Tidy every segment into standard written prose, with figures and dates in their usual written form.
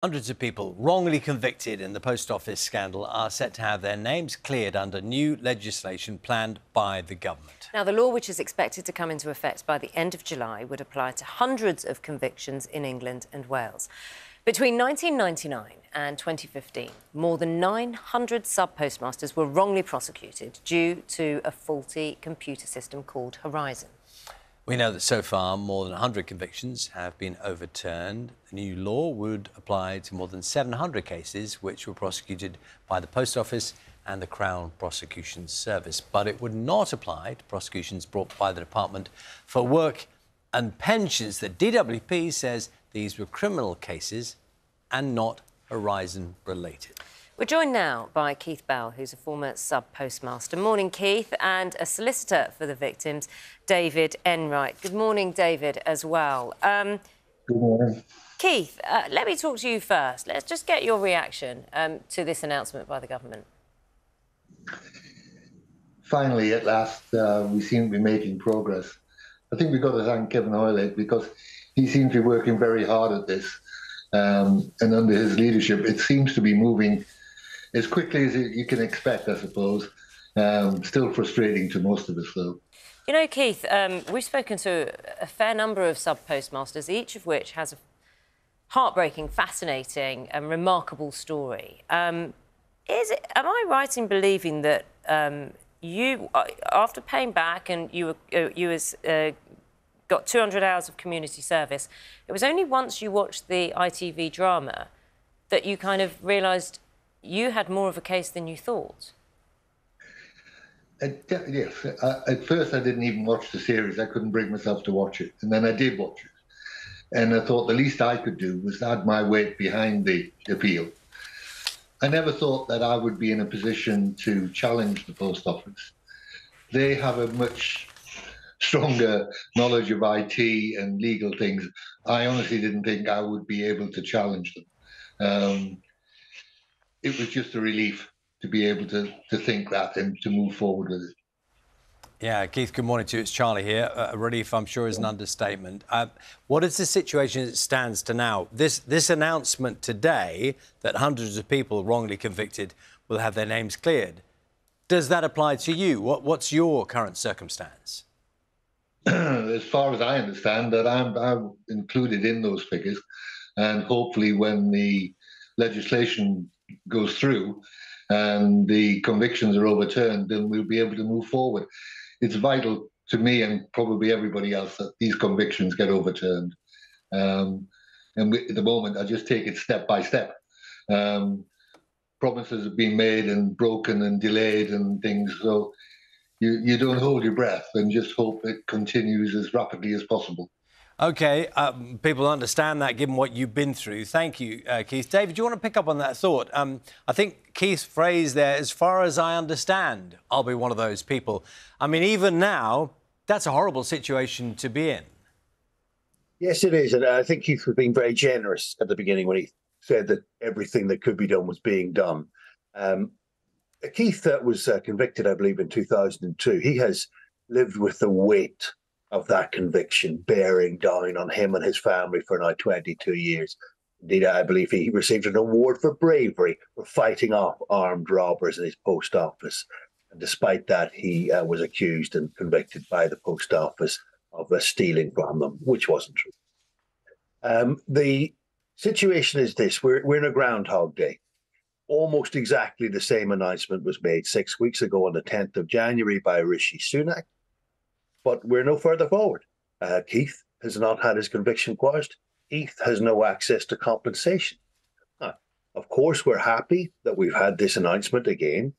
Hundreds of people wrongly convicted in the post office scandal are set to have their names cleared under new legislation planned by the government. Now, the law, which is expected to come into effect by the end of July, would apply to hundreds of convictions in England and Wales. Between 1999 and 2015, more than 900 sub-postmasters were wrongly prosecuted due to a faulty computer system called Horizon. We know that so far more than 100 convictions have been overturned. The new law would apply to more than 700 cases which were prosecuted by the Post Office and the Crown Prosecution Service. But it would not apply to prosecutions brought by the Department for Work and Pensions. The DWP says these were criminal cases and not Horizon related. We're joined now by Keith Bell, who's a former sub-postmaster. Morning, Keith, and a solicitor for the victims, David Enright. Good morning, David, as well. Good morning. Keith, let me talk to you first. Let's just get your reaction to this announcement by the government. Finally, at last, we seem to be making progress. I think we've got to thank Kevin Hoylake because he seems to be working very hard at this. And under his leadership, it seems to be moving as quickly as you can expect, I suppose. Still frustrating to most of us, though. You know, Keith, we've spoken to a fair number of sub-postmasters, each of which has a heartbreaking, fascinating and remarkable story. Am I right in believing that you, after paying back and you got 200 hours of community service, it was only once you watched the ITV drama that you kind of realised you had more of a case than you thought? Yes. At first, I didn't even watch the series. I couldn't bring myself to watch it. And then I did watch it. And I thought the least I could do was add my weight behind the appeal. I never thought that I would be in a position to challenge the Post Office. They have a much stronger knowledge of IT and legal things. I honestly didn't think I would be able to challenge them. It was just a relief to be able to think that and to move forward with it. Yeah, Keith, good morning to you. It's Charlie here. A relief, I'm sure, is an understatement. What is the situation as it stands to now? This announcement today that hundreds of people wrongly convicted will have their names cleared, does that apply to you? What's your current circumstance? As far as I understand, that I'm included in those figures, and hopefully when the legislation goes through and the convictions are overturned, then we'll be able to move forward. It's vital to me and probably everybody else that these convictions get overturned. At the moment, I just take it step by step. Promises have been made and broken and delayed and things, so you don't hold your breath and just hope it continues as rapidly as possible. OK, people understand that, given what you've been through. Thank you, Keith. David, do you want to pick up on that thought? I think Keith's phrase there, as far as I understand, I'll be one of those people. I mean, even now, that's a horrible situation to be in. Yes, it is. And I think Keith was being very generous at the beginning when he said that everything that could be done was being done. Keith was convicted, I believe, in 2002. He has lived with the weight of that conviction bearing down on him and his family for now 22 years. Indeed, I believe he received an award for bravery for fighting off armed robbers in his post office. And despite that, he was accused and convicted by the post office of stealing from them, which wasn't true. The situation is this. We're in a Groundhog Day. Almost exactly the same announcement was made 6 weeks ago on the 10th of January by Rishi Sunak. But we're no further forward. Keith has not had his conviction quashed. Keith has no access to compensation. Now, of course, we're happy that we've had this announcement again,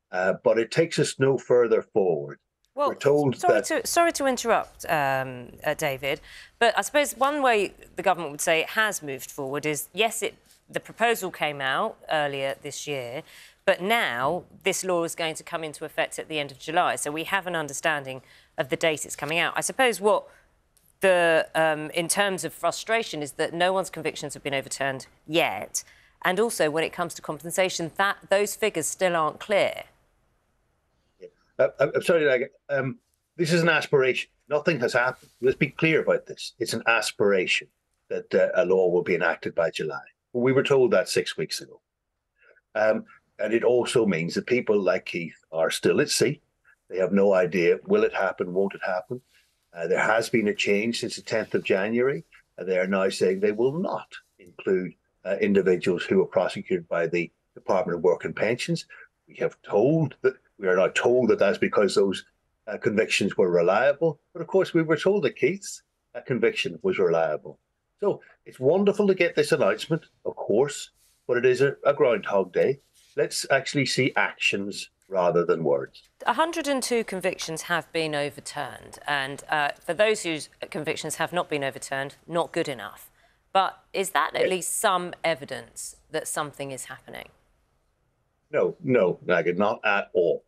but it takes us no further forward. Well, we're told sorry to interrupt, David, but I suppose one way the government would say it has moved forward is, yes, the proposal came out earlier this year, but now this law is going to come into effect at the end of July. So we have an understanding of the date it's coming out. I suppose what in terms of frustration is that no one's convictions have been overturned yet. And also when it comes to compensation, those figures still aren't clear. I'm sorry, this is an aspiration. Nothing has happened. Let's be clear about this. It's an aspiration that a law will be enacted by July. We were told that 6 weeks ago. And it also means that people like Keith are still at sea. They have no idea, will it happen, won't it happen? There has been a change since the 10th of January. They are now saying they will not include individuals who are prosecuted by the Department of Work and Pensions. We are now told that that's because those convictions were reliable. But of course, we were told that Keith's conviction was reliable. So it's wonderful to get this announcement, of course, but it is a Groundhog Day. Let's actually see actions rather than words. 102 convictions have been overturned, and for those whose convictions have not been overturned, not good enough. But is that at least some evidence that something is happening? No, Nagid, not at all.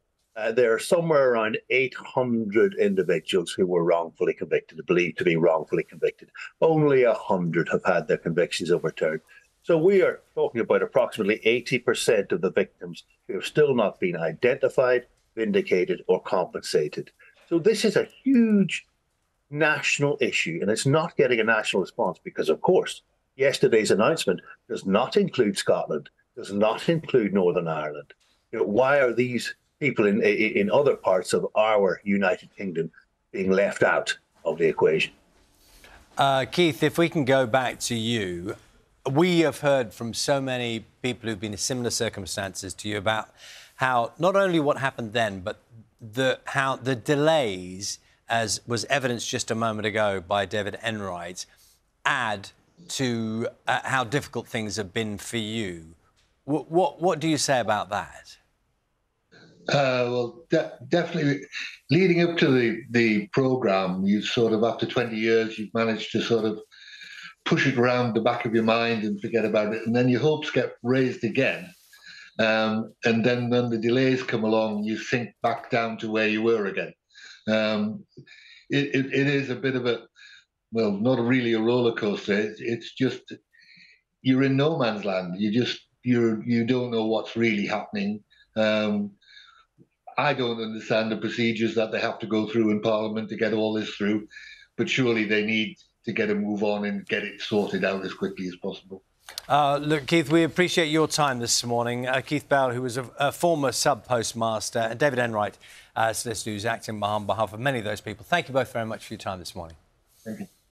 There are somewhere around 800 individuals who were wrongfully convicted, believed to be wrongfully convicted. Only 100 have had their convictions overturned. So we are talking about approximately 80% of the victims who have still not been identified, vindicated, or compensated. So this is a huge national issue, and it's not getting a national response because, of course, yesterday's announcement does not include Scotland, does not include Northern Ireland. Why are these people in other parts of our United Kingdom being left out of the equation? Keith, if we can go back to you, we have heard from so many people who've been in similar circumstances to you about how not only what happened then, but how the delays, as was evidenced just a moment ago by David Enright, add to how difficult things have been for you. What do you say about that? Well, definitely leading up to the programme, you sort of, after 20 years, you've managed to sort of push it around the back of your mind and forget about it. And then your hopes get raised again. And then when the delays come along, you sink back down to where you were again. It is a bit of a, well, not really a roller coaster. It's just, you're in no man's land. You don't know what's really happening. I don't understand the procedures that they have to go through in Parliament to get all this through, but surely they need to get a move on and get it sorted out as quickly as possible. Look, Keith, we appreciate your time this morning. Keith Bell, who was a former Sub-Postmaster, and David Enright, solicitor, who's acting on behalf of many of those people. Thank you both very much for your time this morning. Thank you.